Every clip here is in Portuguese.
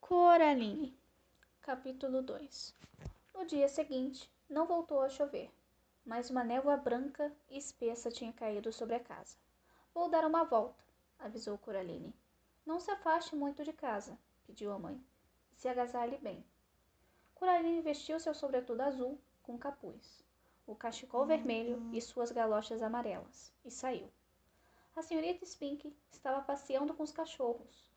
Coraline. Capítulo 2. No dia seguinte, não voltou a chover, mas uma névoa branca e espessa tinha caído sobre a casa. Vou dar uma volta, avisou Coraline. Não se afaste muito de casa, pediu a mãe, e se agasalhe bem. Coraline vestiu seu sobretudo azul com capuz, o cachecol vermelho e suas galochas amarelas, e saiu. A senhorita Spink estava passeando com os cachorros.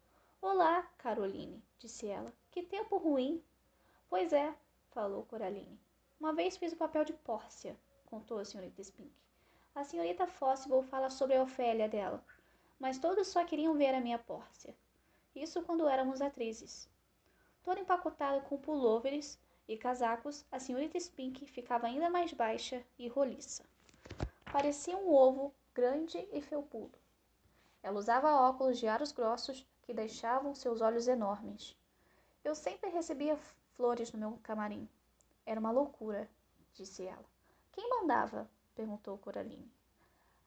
Olá, Caroline, disse ela. Que tempo ruim. Pois é, falou Coraline. Uma vez fiz o papel de Pórcia, contou a senhorita Spink. A senhorita Foswell fala sobre a Ofélia dela, mas todos só queriam ver a minha Pórcia. Isso quando éramos atrizes. Toda empacotada com pulôveres e casacos, a senhorita Spink ficava ainda mais baixa e roliça. Parecia um ovo grande e felpudo. Ela usava óculos de aros grossos que deixavam seus olhos enormes. Eu sempre recebia flores no meu camarim. Era uma loucura, disse ela. Quem mandava? Perguntou Coraline.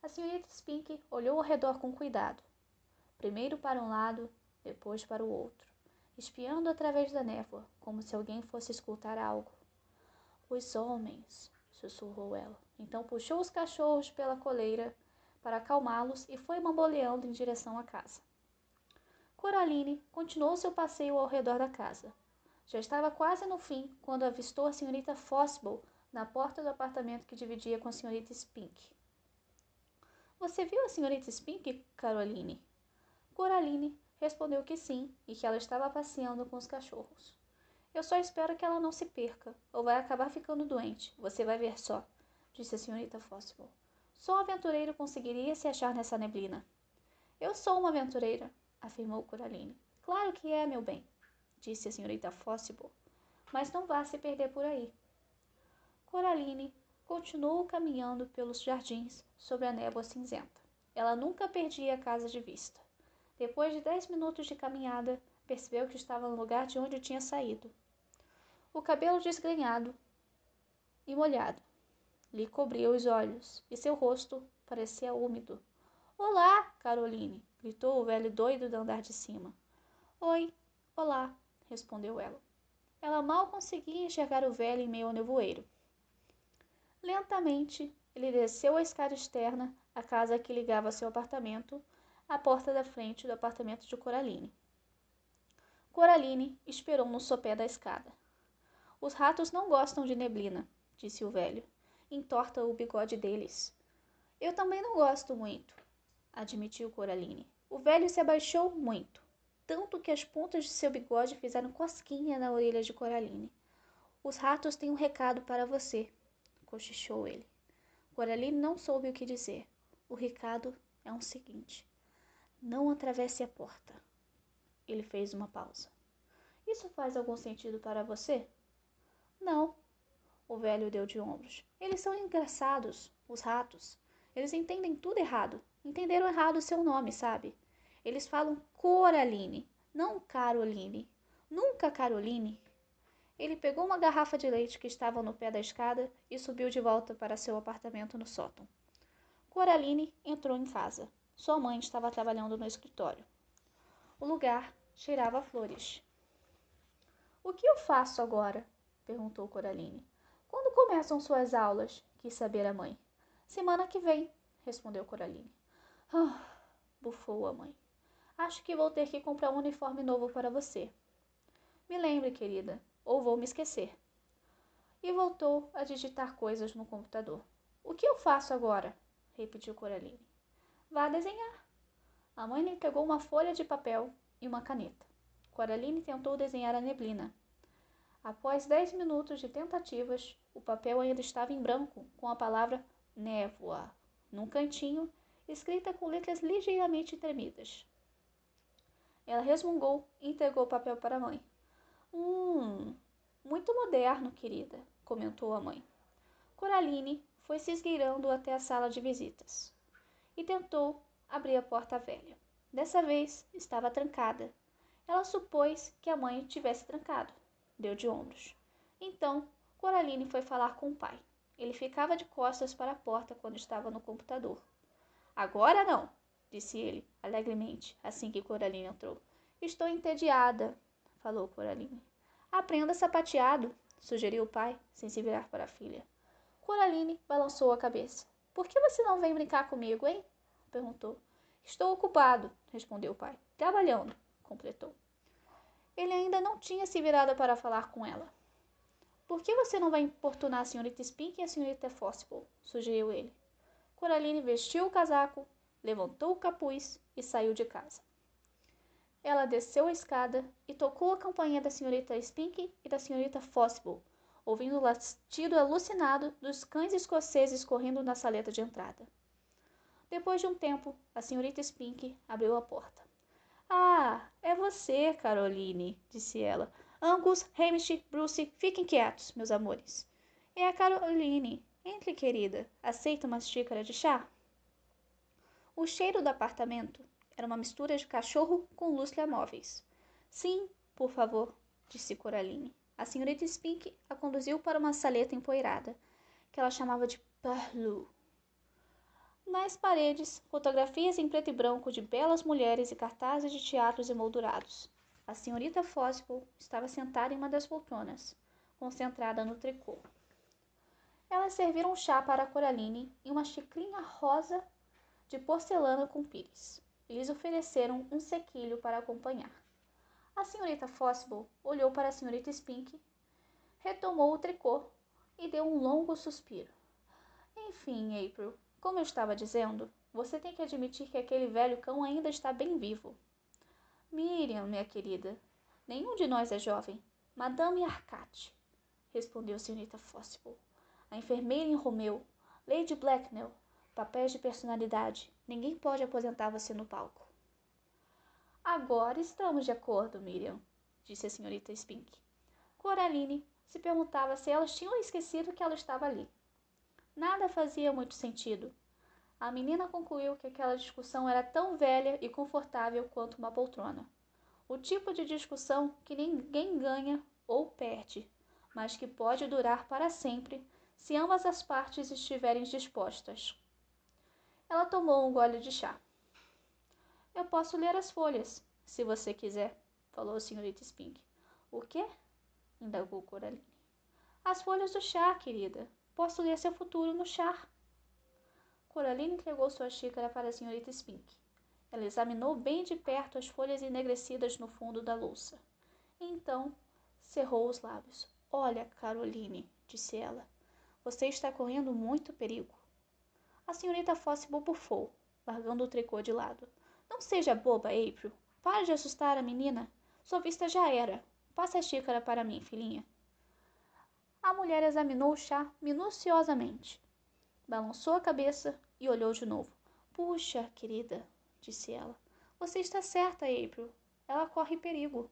A senhorita Spink olhou ao redor com cuidado. Primeiro para um lado, depois para o outro, espiando através da névoa, como se alguém fosse escutar algo. Os homens, sussurrou ela. Então puxou os cachorros pela coleira para acalmá-los e foi bamboleando em direção à casa. Coraline continuou seu passeio ao redor da casa. Já estava quase no fim quando avistou a senhorita Foswell na porta do apartamento que dividia com a senhorita Spink. Você viu a senhorita Spink, Caroline? Coraline respondeu que sim e que ela estava passeando com os cachorros. Eu só espero que ela não se perca, ou vai acabar ficando doente. Você vai ver só, disse a senhorita Foswell. Só um aventureiro conseguiria se achar nessa neblina. Eu sou uma aventureira, afirmou Coraline. Claro que é, meu bem, disse a senhorita Foswell, mas não vá se perder por aí. Coraline continuou caminhando pelos jardins sobre a névoa cinzenta. Ela nunca perdia a casa de vista. Depois de 10 minutos de caminhada, percebeu que estava no lugar de onde tinha saído. O cabelo desgrenhado e molhado lhe cobria os olhos, e seu rosto parecia úmido. Olá, Caroline, gritou o velho doido do andar de cima. Oi, olá, respondeu ela. Ela mal conseguia enxergar o velho em meio ao nevoeiro. Lentamente, ele desceu a escada externa, a casa que ligava seu apartamento, à porta da frente do apartamento de Coraline. Coraline esperou no sopé da escada. Os ratos não gostam de neblina, disse o velho. Entorta o bigode deles. Eu também não gosto muito, admitiu Coraline. O velho se abaixou muito, tanto que as pontas de seu bigode fizeram cosquinha na orelha de Coraline. Os ratos têm um recado para você, cochichou ele. Coraline não soube o que dizer. O recado é o seguinte: não atravesse a porta. Ele fez uma pausa. Isso faz algum sentido para você? Não, o velho deu de ombros. Eles são engraçados, os ratos. Eles entendem tudo errado. Entenderam errado o seu nome, sabe? Eles falam Coraline, não Caroline. Nunca Caroline. Ele pegou uma garrafa de leite que estava no pé da escada e subiu de volta para seu apartamento no sótão. Coraline entrou em casa. Sua mãe estava trabalhando no escritório. O lugar cheirava a flores. O que eu faço agora? Perguntou Coraline. Quando começam suas aulas? Quis saber a mãe. Semana que vem, respondeu Coraline. Bufou a mãe. Acho que vou ter que comprar um uniforme novo para você. Me lembre, querida, ou vou me esquecer. E voltou a digitar coisas no computador. O que eu faço agora? Repetiu Coraline. Vá desenhar. A mãe lhe entregou uma folha de papel e uma caneta. Coraline tentou desenhar a neblina. Após 10 minutos de tentativas, o papel ainda estava em branco, com a palavra névoa, num cantinho, escrita com letras ligeiramente tremidas. Ela resmungou e entregou o papel para a mãe. Muito moderno, querida, comentou a mãe. Coraline foi se esgueirando até a sala de visitas e tentou abrir a porta velha. Dessa vez estava trancada. Ela supôs que a mãe tivesse trancado. Deu de ombros. Então, Coraline foi falar com o pai. Ele ficava de costas para a porta quando estava no computador. Agora não, disse ele, alegremente, assim que Coraline entrou. Estou entediada, falou Coraline. Aprenda sapateado, sugeriu o pai, sem se virar para a filha. Coraline balançou a cabeça. Por que você não vem brincar comigo, hein? Perguntou. Estou ocupado, respondeu o pai. Trabalhando, completou. Ele ainda não tinha se virado para falar com ela. Por que você não vai importunar a senhorita Spink e a senhorita Forcible? Sugeriu ele. Coraline vestiu o casaco, levantou o capuz e saiu de casa. Ela desceu a escada e tocou a campainha da senhorita Spink e da senhorita Forcible, ouvindo o latido alucinado dos cães escoceses correndo na saleta de entrada. Depois de um tempo, a senhorita Spink abriu a porta. Ah, é você, Caroline, disse ela. Angus, Hamish, Bruce, fiquem quietos, meus amores. É a Caroline. Entre, querida. Aceita uma xícara de chá? O cheiro do apartamento era uma mistura de cachorro com lustre móveis. Sim, por favor, disse Coraline. A senhorita Spink a conduziu para uma saleta empoeirada, que ela chamava de parlour. Nas paredes, fotografias em preto e branco de belas mulheres e cartazes de teatros emoldurados. A senhorita Forcible estava sentada em uma das poltronas, concentrada no tricô. Elas serviram chá para Coraline em uma xicrinha rosa de porcelana com pires. E lhes ofereceram um sequilho para acompanhar. A senhorita Forcible olhou para a senhorita Spink, retomou o tricô e deu um longo suspiro. Enfim, April, como eu estava dizendo, você tem que admitir que aquele velho cão ainda está bem vivo. Miriam, minha querida, nenhum de nós é jovem. Madame Arcate, respondeu a senhorita Forcible. A enfermeira em Romeu, Lady Blacknell, papéis de personalidade. Ninguém pode aposentar você no palco. Agora estamos de acordo, Miriam, disse a senhorita Spink. Coraline se perguntava se elas tinham esquecido que ela estava ali. Nada fazia muito sentido. A menina concluiu que aquela discussão era tão velha e confortável quanto uma poltrona. O tipo de discussão que ninguém ganha ou perde, mas que pode durar para sempre se ambas as partes estiverem dispostas. Ela tomou um gole de chá. Eu posso ler as folhas, se você quiser, falou a senhorita Spink. O quê? Indagou Coraline. As folhas do chá, querida. Posso ler seu futuro no chá. Coraline entregou sua xícara para a senhorita Spink. Ela examinou bem de perto as folhas enegrecidas no fundo da louça. Então, cerrou os lábios. Olha, Caroline, disse ela, você está correndo muito perigo. A senhorita Forcible bufou, largando o tricô de lado. Não seja boba, April. Pare de assustar a menina. Sua vista já era. Passe a xícara para mim, filhinha. A mulher examinou o chá minuciosamente. Balançou a cabeça e olhou de novo. Puxa, querida, disse ela. Você está certa, April. Ela corre perigo.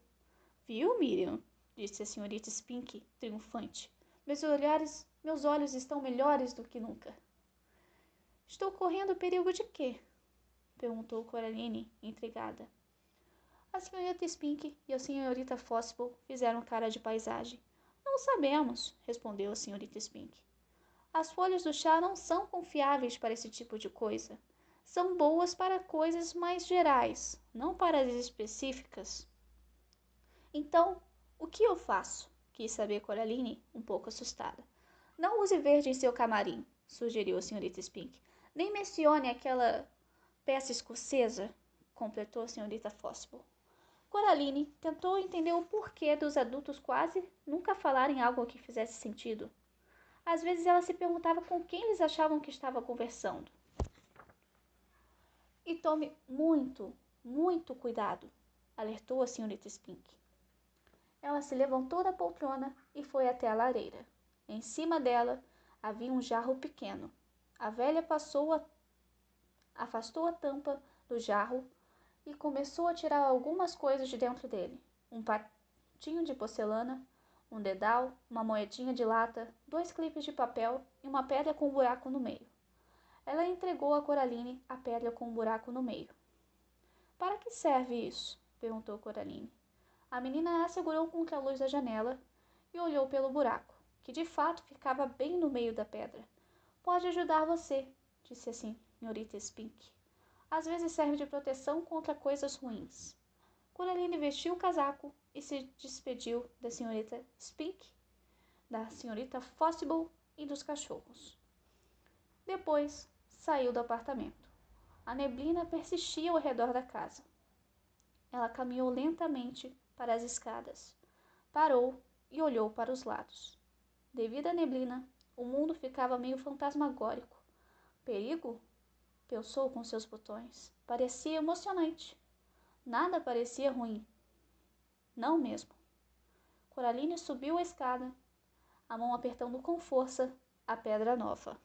Viu, Miriam? Disse a senhorita Spink, triunfante. Meus olhos estão melhores do que nunca. Estou correndo perigo de quê? Perguntou Coraline, intrigada. A senhorita Spink e a senhorita Forcible fizeram cara de paisagem. Não sabemos, respondeu a senhorita Spink. As folhas do chá não são confiáveis para esse tipo de coisa. São boas para coisas mais gerais, não para as específicas. Então, o que eu faço? Quis saber Coraline, um pouco assustada. Não use verde em seu camarim, sugeriu a senhorita Spink. Nem mencione aquela peça escocesa, completou a senhorita Forcible. Coraline tentou entender o porquê dos adultos quase nunca falarem algo que fizesse sentido. Às vezes ela se perguntava com quem eles achavam que estava conversando. E tome muito, muito cuidado, alertou a senhorita Spink. Ela se levantou da poltrona e foi até a lareira. Em cima dela havia um jarro pequeno. A velha afastou a tampa do jarro e começou a tirar algumas coisas de dentro dele. Um patinho de porcelana, um dedal, uma moedinha de lata, 2 clipes de papel e uma pedra com um buraco no meio. Ela entregou a Coraline a pedra com um buraco no meio. Para que serve isso? Perguntou Coraline. A menina a segurou contra a luz da janela e olhou pelo buraco, que de fato ficava bem no meio da pedra. Pode ajudar você, disse a senhorita Spink. Às vezes serve de proteção contra coisas ruins. Coraline vestiu o casaco e se despediu da senhorita Spink, da senhorita Fossible e dos cachorros. Depois, saiu do apartamento. A neblina persistia ao redor da casa. Ela caminhou lentamente para as escadas, parou e olhou para os lados. Devido à neblina, o mundo ficava meio fantasmagórico. Perigo? Pensou com seus botões. Parecia emocionante. Nada parecia ruim. Não mesmo. Coraline subiu a escada, a mão apertando com força a pedra nova.